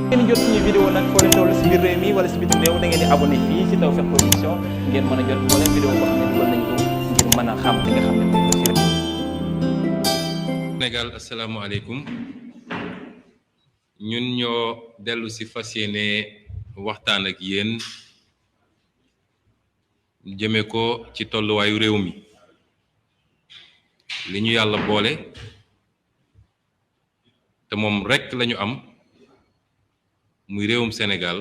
ngeen jot suñu vidéo nag foo leen toll si biir réew mi wala si bitim réew da ngeen di abonné fii si Tawfekh Production ngeen mën a jot moo leen vidéo boo xam ne dugal nañ ko ngir mën a xam li nga xam ne moom la rek. Sénégal, asalaamaaleykum. ñun ñoo dellu si fas yéene waxtaan ak yéen jëme ko ci tolluwaayu réew mi li ñu yàlla boole te moom rekk lañu am muy réewum Sénégal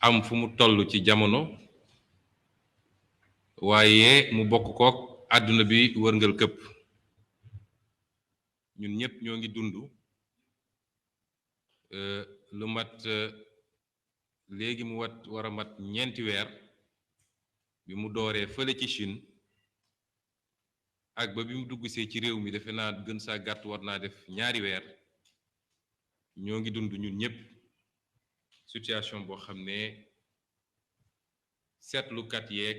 am fu mu toll ci jamono waaye mu bokk kook àdduna bi wërngal këpp ñun ñëpp ñoo ngi dund lu mat léegi mu war a mat ñeenti weer bi mu dooree fële ci Chine ak ba bi mu duggsee ci réew mi defe naa gën saa gàtt war naa def ñaari weer ñoo ngi dund ñun ñëpp situation boo xam ne seetlukat yeeg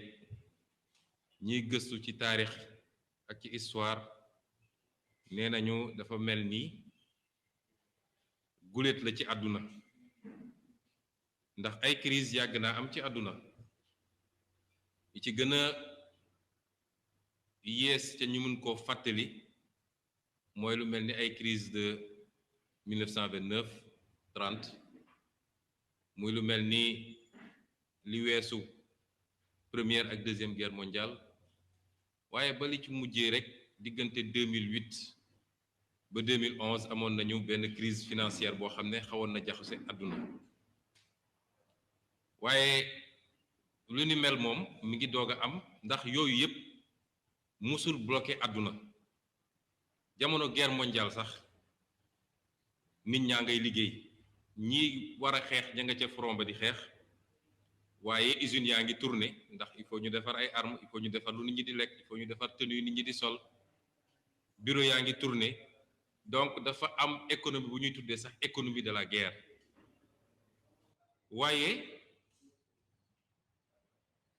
ñiy gëstu ci taarix ak ci histoire nee nañu dafa mel ni guléet la ci àdduna ndax ay crise yàgg naa am ci àdduna yi ci gën a yees ca ñu mën koo fàttali mooy lu mel ni ay crise de 1929 30 muy lu mel ni li weesu première ak deuxième guerre mondiale waaye ba li ci mujjee rek diggante 2008 ba 2011 amoon nañu benn crise financière boo xam ne xawoon na jaxase àdduna waaye lu ni mel moom mi ngi doog a am ndax yooyu yépp musul bloqué àdduna jamono guerre mondiale sax nit ñaa ngay liggéey ñi war a xeex ña nga ca front ba di xeex waaye usines yaa ngi tourné ndax il faut ñu defar ay armes il faut ñu defar lu nit ñi di lekk il faut ñu defar tenue nit ñi di sol bureau yaa ngi tourné donc dafa am économie bu ñuy tuddee sax économie de la guerre waaye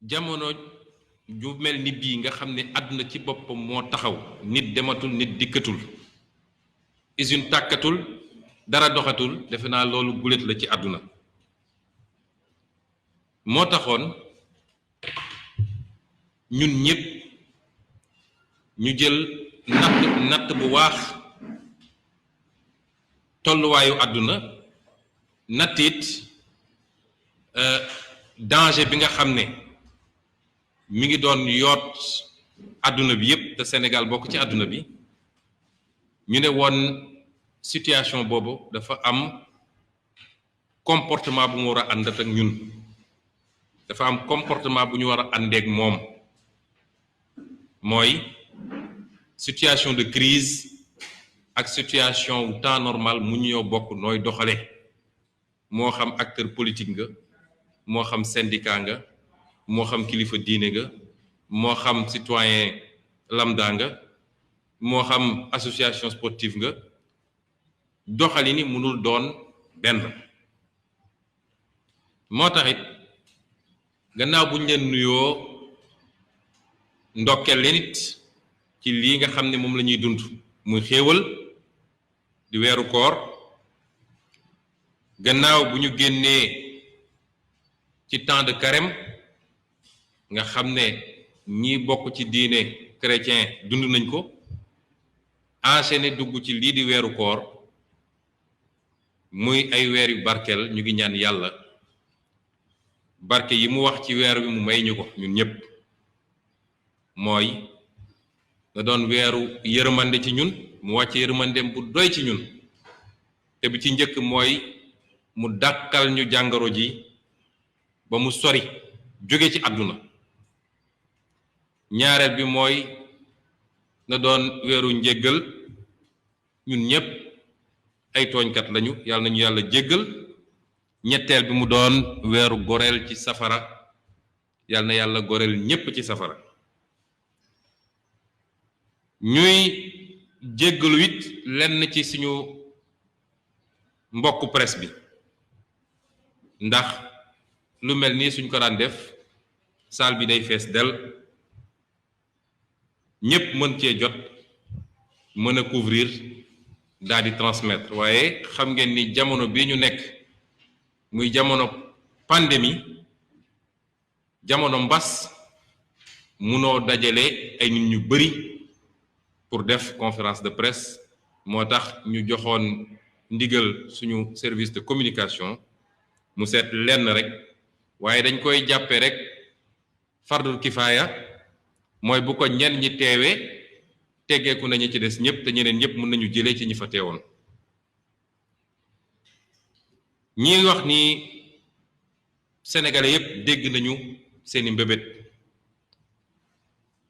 jamono ju mel ni bii nga xam ne àdduna ci boppam moo taxaw nit dematul nit dikkatul usine tàkkatul dara doxatul defe naa loolu guléet la ci àdduna moo taxoon ñun ñëpp ñu jël natt bu waax tolluwaayu àdduna natt it danger bi nga xam ne mi ngi doon yoot àdduna bi yépp te Sénégal bokk ci àdduna bi ñu ne woon situation boobu dafa am comportement bu mu war a ànd ak ñun dafa am comportement bu ñu war a àndeek moom mooy situation de crise ak situation wu temps normal mu ñoo bokk nooy doxale moo xam acteur politique nga moo xam syndicat nga moo xam kilifa diine nga moo xam citoyen lambda nga moo xam association sportive nga doxali ni mënul doon benn moo taxit gannaaw bu ñu leen nuyoo ndokkeel leen it ci lii nga xam ne moom la ñuy dund muy xéewal di weeru koor gannaaw bu ñu génnee ci temps de carême nga xam ne ñi bokk ci diine chrétien dund nañ ko enchaîné dugg ci lii di weeru koor muy ay weer yu barkeel ñu ngi ñaan yàlla barke yi mu wax ci weer wi mu may ñu ko ñun ñëpp mooy na doon weeru yërmande ci ñun mu wàcce yërmandeem bu doy ci ñun te bi ci njëkk mooy mu dàkkal ñu jàngoro ji ba mu sori jóge ci àdduna ñaareel bi mooy na doon weeru njéggal ñun ñëpp ay tooñkat lañu yàlla nañu yàlla jéggal ñetteel bi mu doon weeru goreel ci safara yàlla na yàlla goreel ñépp ci safara ñuy jéggalu it lenn ci suñu mbokku presse bi ndax lu mel nii suñ ko daan def salle bi day fees del ñépp mën cee jot mën a couvrir daal di transmettre waaye xam ngeen ni jamono bi ñu nekk muy jamono pandémie jamono mbas munoo dajale ay nit ñu bari pour def conférence de presse moo tax ñu joxoon ndigal suñu service de communication mu seet lenn rek waaye dañ koy jàppe rek fardul kifaaya mooy bu ko ñenn ñi teewee teggeeku nañu ci des ñëpp te ñeneen ñëpp mën nañu jëlee ci ñi fa teewoon ñi wax ni sénégalais yëpp dégg nañu seeni mbébét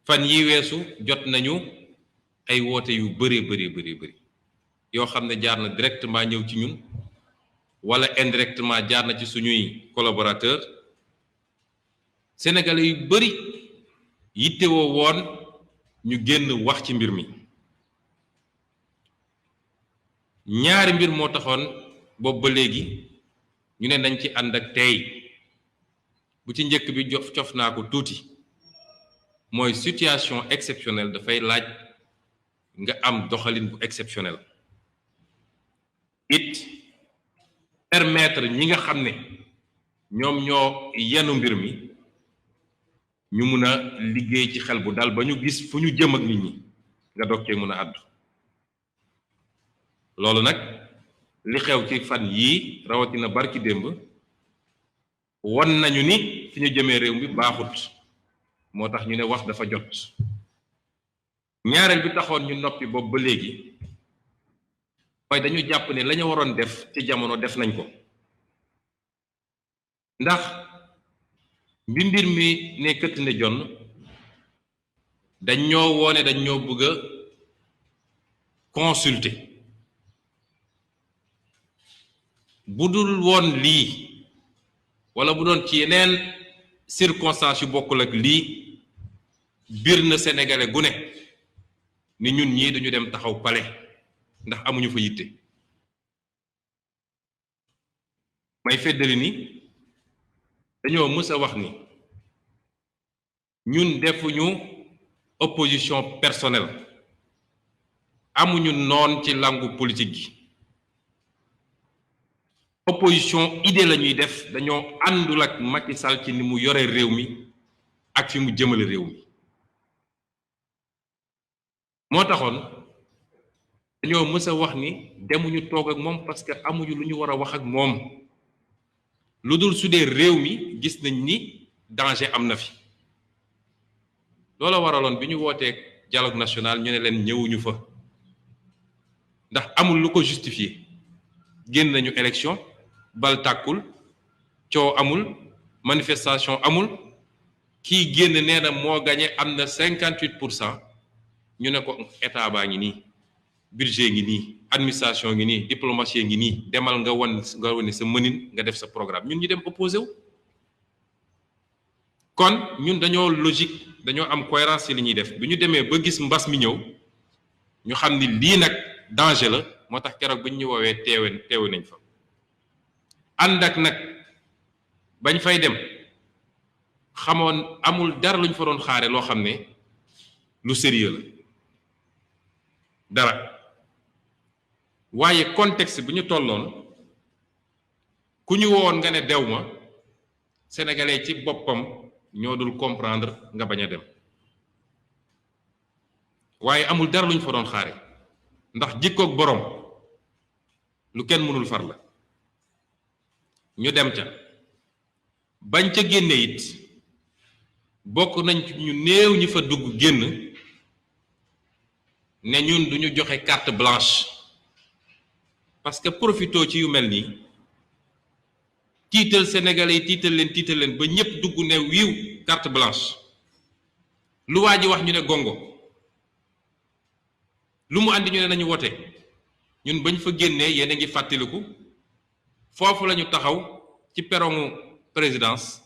fan yi weesu jot nañu ay woote yu bëri yoo xam ne jaar na directement ñëw ci ñun wala indirectement jaar na ci suñuy collaborateur sénégalais yu bëri yittewoo woon ñu génn wax ci mbir mi ñaari mbir moo taxoon boobu ba léegi ñu ne nañ ci ànd ak tey bu ci njëkk bi cof naa ko tuuti mooy situation exceptionnelle dafay laaj nga am doxalin bu exceptionnel it permettre ñi nga xam ne ñoom ñoo yenu mbir mi ñu mun a liggéey ci xel bu dal ba ñu gis fu ñu jëm ak nit ñi nga doog cee mun a àddu loolu nag li xew ci fan yii rawatina barki démb won nañu ni fi ñu jëmee réew mi baaxut moo tax ñu ne wax dafa jot ñaareel bi taxoon ñu noppi boobu ba léegi mooy dañu jàpp ne la ñu waroon def ci jamono def nañ ko ndax bi mbir mi ne këtt ne jonn dañ ñoo woone dañ ñoo bëgg a consulter bu dul woon lii wala bu doon ci yeneen circonstances yu bokkul ak lii biir na sénégalais gu ne ni ñun ñii duñu dem taxaw palais ndax amuñu fa yitte may feddali ni dañoo mës a wax ni ñun defuñu opposition personnelle amuñu noon ci langue politique gi opposition idée la ñuy def dañoo àndul ak Macky Sall ci ni mu yore réew mi ak fi mu jëmale réew mi moo taxoon dañoo mës a wax ni demuñu toog ak moom parce que amuñu lu ñu war a wax ak moom lu dul su dee réew mi gis nañ ni danger am na fi loola waraloon bi ñu wootee dialogue national ñu ne leen ñëwuñu fa ndax amul lu ko justifier génn nañu élection bal tàkkul coow amul manifestation amul kii génn nee na moo gañe am na 58% ñu ne ko état baa ngi nii budget ngi nii administration ngi nii diplomatie ngi nii demal nga wane sa mënin nga def sa programme ñun ñu dem opposé wu kon ñun dañoo logique dañoo am cohérence ci li ñuy def bi ñu demee ba gis mbas mi ñëw ñu xam ni lii nag danger la moo tax keroog bi ñu woowee teewe nañ fa ànd ak nag bañ fay dem xamoon amul dara luñ fa doon xaare loo xam ne lu sérieux la dara waaye contexte bi ñu tolloon ku ñu woon nga ne dew ma sénégalais ci boppam ñoo dul comprendre nga bañ a dem waaye amul dara luñ fa doon xaare ndax jikkoog boroom lu kenn mënul far la ñu dem ca bañ ca génne it bokk nañ ci ñu néew ñi fa dugg génn ne ñun duñu joxe carte blanche parce que profito ci yu mel nii tiital sénégalais yi tiital leen ba ñëpp dugg ne wiiw carte blanche lu waa ji wax ñu ne gongo lu mu andi ñu ne nañu wote ñun bañ fa génnee yéen a ngi fàttaliku foofu la ñu taxaw ci perrongu présidence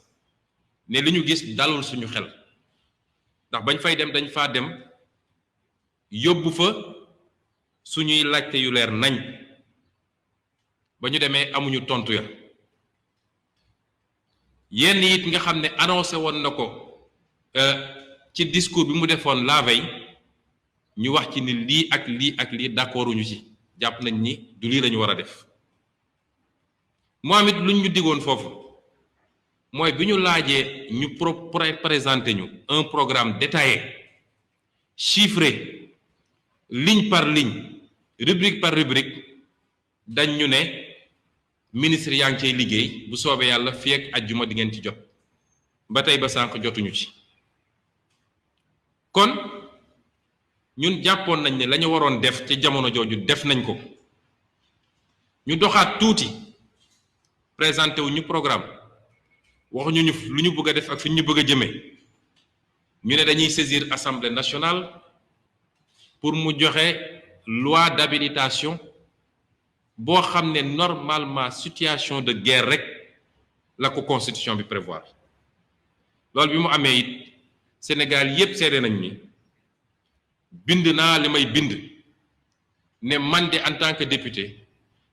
ne li ñu gis dalul suñu xel ndax bañ fay dem dañ faa dem yóbbu fa suñuy laajte yu leer nañ ba ñu demee amuñu tontu ya yenn it nga xam ne annoncé woon na ko ci discours bi mu defoon la veille ñu wax ci ni lii ak lii ak lii d'accorduñu ci jàpp nañ ni du lii lañu war a def moom it luñ ñu digoon foofu mooy bi ñu laajee ñu présenter ñu un programme détaillé chiffré ligne par ligne rubrique par rubrique dañ ñu ne ministre yaa ngi cay liggéey bu soobee yàlla fii ak ajjuma di ngeen ci jot ba tey ba sànq jotuñu ci kon ñun jàppoon nañ ne la ñu waroon def ci jamono jooju def nañ ko ñu doxaat tuuti présenté wu ñu programme waxuñu ñu lu ñu bëgg a def ak fi ñu bëgg a jëmee ñu ne dañuy saisir assemblée nationale pour mu joxe loi d'habilitation boo xam ne normalement situation de guerre rek la ko constitution bi prévoir loolu bi mu amee it Sénégal yépp seede nañ ni bind naa li may bind ne man de en tant que député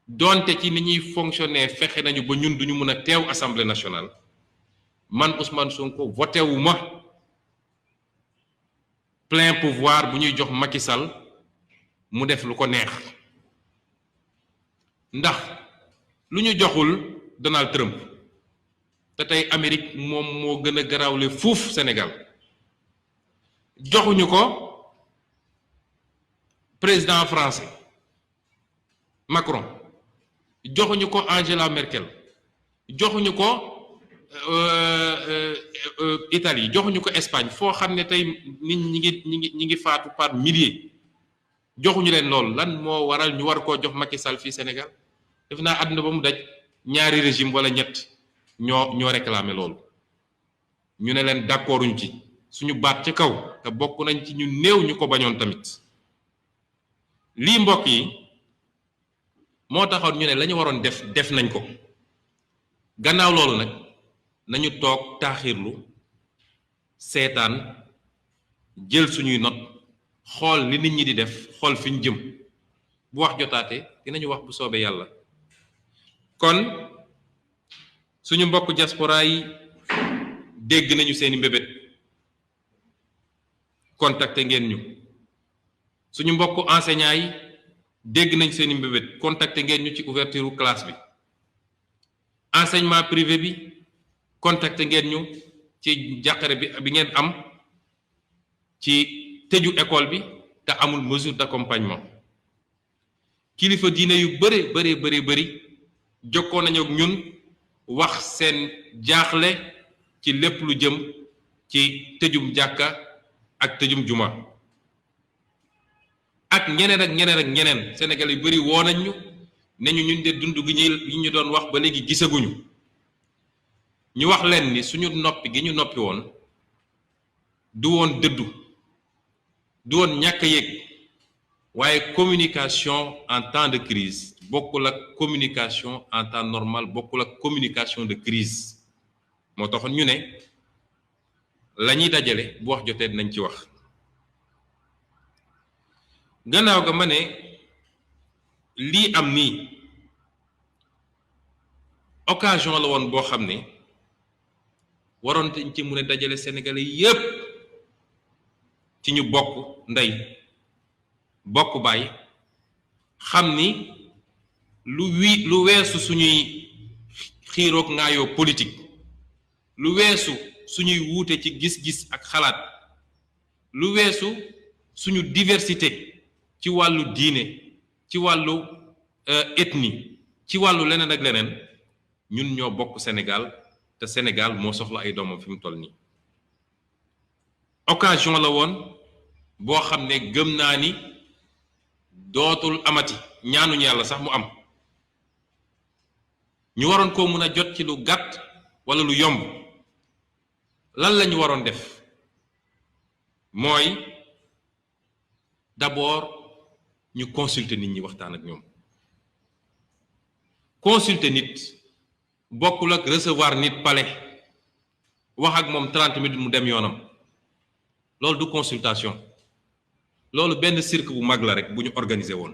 donte ci ni ñuy fonctionner fexe nañu ba ñun duñu mën a teew assemblée nationale man Ousmane Sonko voté wu ma plein pouvoir bu ñuy jox Macky Sall mu def lu ko neex ndax lu ñu joxul Donald Trump te tey Amérique moom moo gën a garaawle fuuf Sénégal joxuñu ko président français Macron joxuñu ko Angela Merkel joxuñu ko Italie joxuñu ko Espagne foo xam ne tey nit ñi ngi faatu par milliers joxuñu leen loolu lan moo waral ñu war koo jox Macky Sall fii Sénégal def naa àdduna ba mu daj ñaari régime wala ñett ñoo réclamer loolu ñu ne leen d'accorduñ ci suñu baat ci kaw te bokk nañ ci ñu néew ñu ko bañoon tamit lii mbokk yi moo taxoon ñu ne la ñu waroon def nañ ko gannaaw loolu nag nañu toog taaxirlu seetaan jël suñuy not xool li nit ñi di def xool fi ñu jëm bu wax jotaate dinañu wax bu soobee yàlla kon suñu mbokk diaspora yi dégg nañu seeni mbébét contacté ngeen ñu suñu mbokk enseignants yi dégg nañ seeni mbébét contacté ngeen ñu ci ouverture classe bi enseignement privé bi contacté ngeen ñu ci jàqare bi ngeen am ci tëju école bi te amul mesure d'accompagnement kilifa diine yu bëri jokkoo nañu ak ñun wax seen jaaxle ci lépp lu jëm ci tëjum jàkka ak tëjum juma ak ñeneen Sénégal yu bëri woo nañ ñu ne ñu ñun de dund gi ñu doon wax ba léegi gisaguñu ñu wax leen ni suñu noppi gi ñu noppi woon du woon dëddu du woon ñàkk yëg waaye communication en temps de crise bokkul ak communication en temps normal bokkul ak communication de crise moo taxoon ñu ne la ñuy dajale bu wax jotee nañ ci wax gannaaw ga ma ne lii am nii occasion la woon boo xam ne waroon te ci mun a dajale sénégalais yépp ci ñu bokk ndey bokk baay xam ni lu weesu suñuy xiiroog ngaayoo politique lu weesu suñuy wuute ci gis-gis ak xalaat lu weesu suñu diversité ci wàllu diine ci wàllu ethnie ci wàllu leneen ak leneen ñun ñoo bokk Sénégal te Sénégal moo soxla ay doomam fi mu toll nii occasion la woon boo xam ne gëm naa ni dootul amati ñaanuñu yàlla sax mu am ñu waroon koo mën a jot ci lu gàtt wala lu yomb lan la ñu waroon def mooy d'abord ñu consulter nit ñi waxtaan ak ñoom consulter nit bokkul ak recevoir nit palais wax ak moom 30 minutes mu dem yoonam loolu du consultation loolu benn cirque bu mag la rek bu ñu organiser woon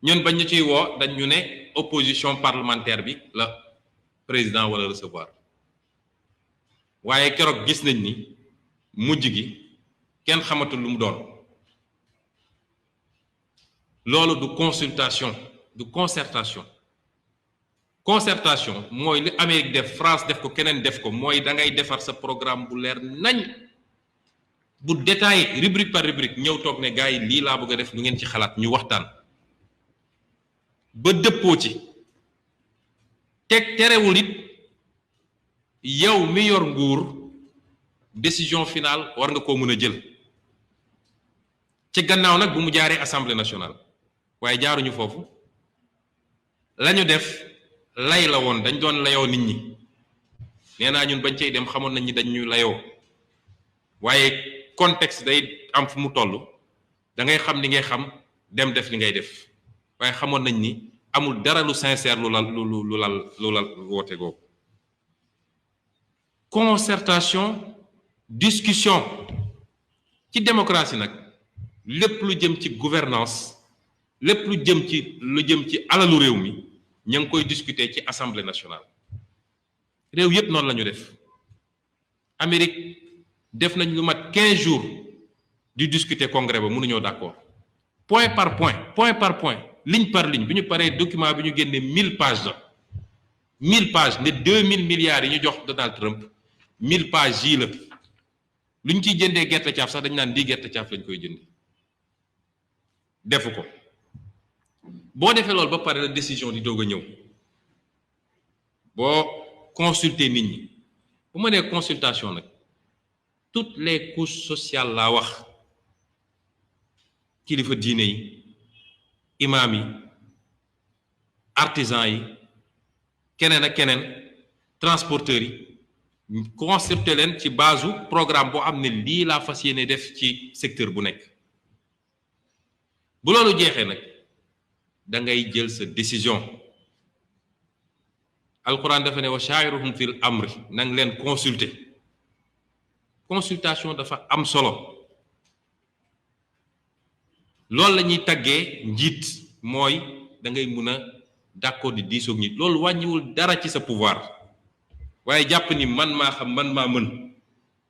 ñun bañ ñu ciy woo dañ ñu ne opposition parlementaire bi la président wala recevoir waaye keroog gis nañ ni mujj gi kenn xamatul lu mu doon loolu du consultation du concertation. Concertation mooy li Amérique def, France def ko, keneen def ko, mooy da ngay defar sa programme bu leer nañ bu détaillé rubrique par rubrique ñëw toog ne gars yi lii laa bëgg a def lu ngeen ci xalaat, ñu waxtaan ba dëppoo ci. teg terewul it yow mi yor nguur décision finale war nga koo mën a jël ci gannaaw nag bu mu jaaree assemblée nationale, waaye jaaruñu foofu. lañu def lay la woon, dañ doon layoo nit ñi. nee naa ñun bañ cay dem xamoon nañ ni dañ ñu layoo, waaye contexte day am fu mu toll, da ngay xam li ngay xam dem def li ngay def, waaye xamoon nañ ni amul dara lu sincère lu lal woote googu. Concertation, discussion. Ci démocratie nag lépp lu jëm ci gouvernance, lépp lu jëm ci alalu réew mi ña ngi koy discuter ci assemblée nationale. réew yépp noonu la ñu def. Amérique def nañ lu mat 15 jours di discuter congrès ba mënuñoo d'accord, point par point, ligne par ligne. bi ñu paree document bi ñu génnee 1000 pages la. 1000 pages ne 2000 milliards yi ñu jox Donald Trump 1000 pages yii la. lu ñu ciy jëndee gerte caaf sax dañ naan lii gerte caaf lañ koy jëndee. defu ko. boo defee loolu ba pare la décision di doog a ñëw. boo consulter nit ñi, bu ma nee consultation nag toutes les couches sociales laa wax. kilifa diine yi, imaam yi, artisan yi, keneen ak keneen, transporteurs yi, consulter leen ci base programme boo xam ne lii laa fas yéene def ci secteur bu nekk. bu loolu jeexee nag da ngay jël sa décision. alquran dafa ne wa shaawiruhum fil amri, nang leen consulter. consultation dafa am solo. loolu la ñuy taggee njiit, mooy da ngay mun a d'accord di diisoog nit. loolu wàññiwul dara ci sa pouvoir, waaye jàpp ni man maa xam, man maa mën.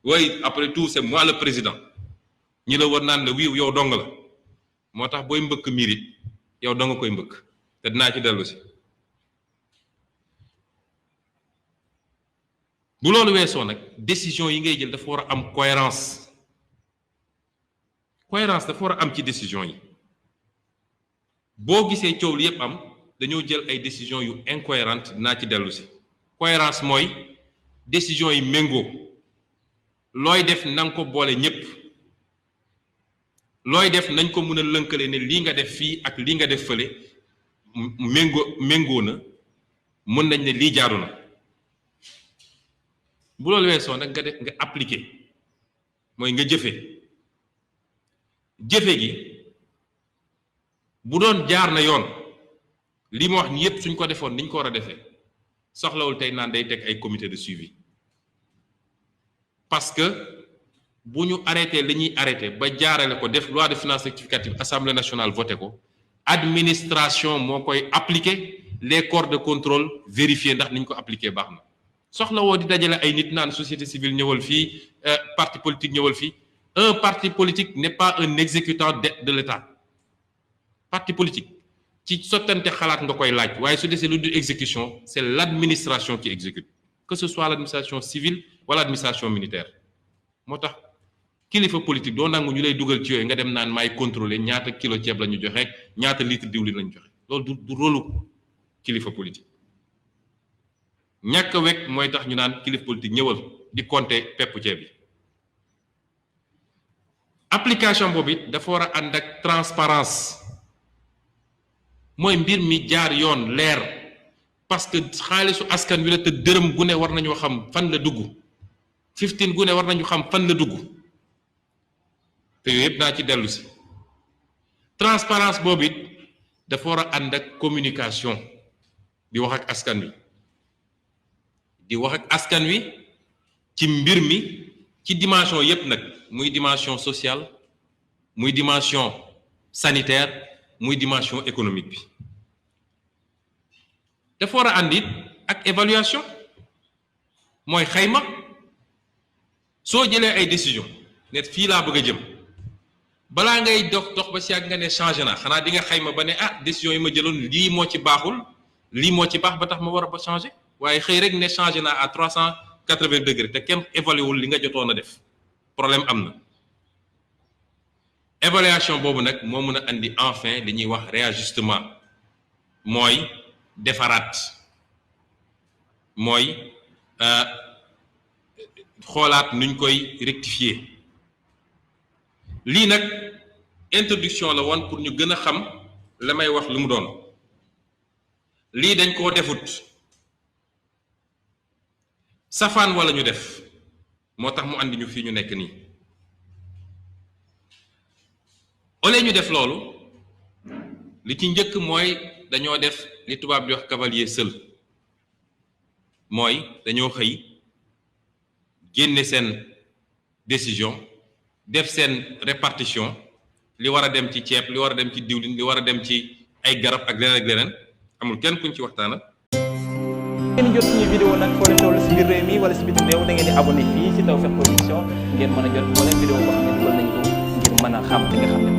waaye après tout c'est moi le président. ñi la war naan la wiiw yow dong la. moo tax booy mbëkk mirit yow dong koy mbëkk, te dinaa ci dellu si. bu loolu weesoo nag décision yi ngay jël dafa war a am cohérence. cohérence dafa war a am ci décision yi. boo gisee coow li yépp am dañoo jël ay décision yu incohérente, dinaa ci dellu si. cohérence mooy décision yi méngoo. looy def na nga ko boole ñépp. looy def nañ ko mën a lënkale ne lii nga def fii ak lii nga def fële méngoo na, mën nañ ne lii jaaru na. bu loolu weesoo nag nga def nga appliquer, mooy nga jëfe gi bu doon jaar na yoon, li ma wax ni yépp suñ ko defoon niñ ko war a defee, soxlawul tey naan day teg ay comité de suivi. parce que bu ñu arrêté li ñuy arrêté ba jaarale ko def loi de finances rectificative, assemblée nationale voté ko, administration moo koy appliquer, les corps de contrôle vérifier ndax niñ ko appliqué baax na. soxla woo di dajale ay nit naan société civile ñëwal fii, parti politique ñëwal fii. Un parti politique n'est pas un exécutant de l'État. Parti politique ci sottante xalaat nga koy laaj, waaye su desee lu du exécution, c'est l'administration qui exécute, que ce soit l'administration civile wala l'administration militaire. moo tax kilifa politique doo nangu ñu lay dugal ci yooyu nga dem naan maay contrôler ñaata kilo ceeb la ñu joxe, ñaata litre diwlin la ñu joxe. loolu du rôlu kilifa politique. ñàkk a wekk mooy tax ñu naan kilifa politique ñëwal di compter pepp ceeb bi. application boobu it dafa war a ànd ak transparence, mooy mbir mi jaar yoon, leer, parce que xaalisu askan wi la te dërëm gu ne war nañoo xam fan la dugg, 15 gu ne war nañu xam fan la dugg, te yooyu yëpp naa ci dellu si. transparence boobu it dafa war a ànd ak communication, di wax ak askan wi. di wax ak askan wi ci mbir mi ci dimension yépp nag, muy dimension sociale, muy dimension sanitaire, muy dimension économique bi. dafa war a ànd it ak évaluation, mooy xayma. soo jëlee ay décision ne fii laa bëgg a jëm, balaa ngay dox ba si yàgg nga ne changé na xanaa di nga xayma ba ne décision yi ma jëloon lii moo ci baaxul lii moo ci baax ba tax ma war a ba changé waaye xëy rek ne changé na à 380 degrés te kenn évalué wul li nga jotoon a def problème am na. évaluation boobu nag moo mën a andi enfin li ñuy wax réajustement mooy defaraat mooy xoolaat nuñ koy rectifier lii nag introduction la woon pour ñu gën a xam la may wax lu mu doon lii dañ koo defut safaan wala ñu def moo tax mu andi ñu fii ñu nekk nii ole ñu def loolu li ci njëkk mooy dañoo def li tubaab di wax cavalier seul mooy dañoo xëy génne seen décision def seen répartition li war a dem ci ceeb li war a dem ci diwlin li war a dem ci ay garab ak leneen amul kenn kuñ ci waxtaana ngeen jot suñu vidéo nag foo leen toll si biir réew mi wala si bitim réew da ngeen di abonné fii si Tawfekh Production ngeen mën a jot moo leen vidéo boo xam ne dugal nañ ko ngir mën a xam li nga xam ne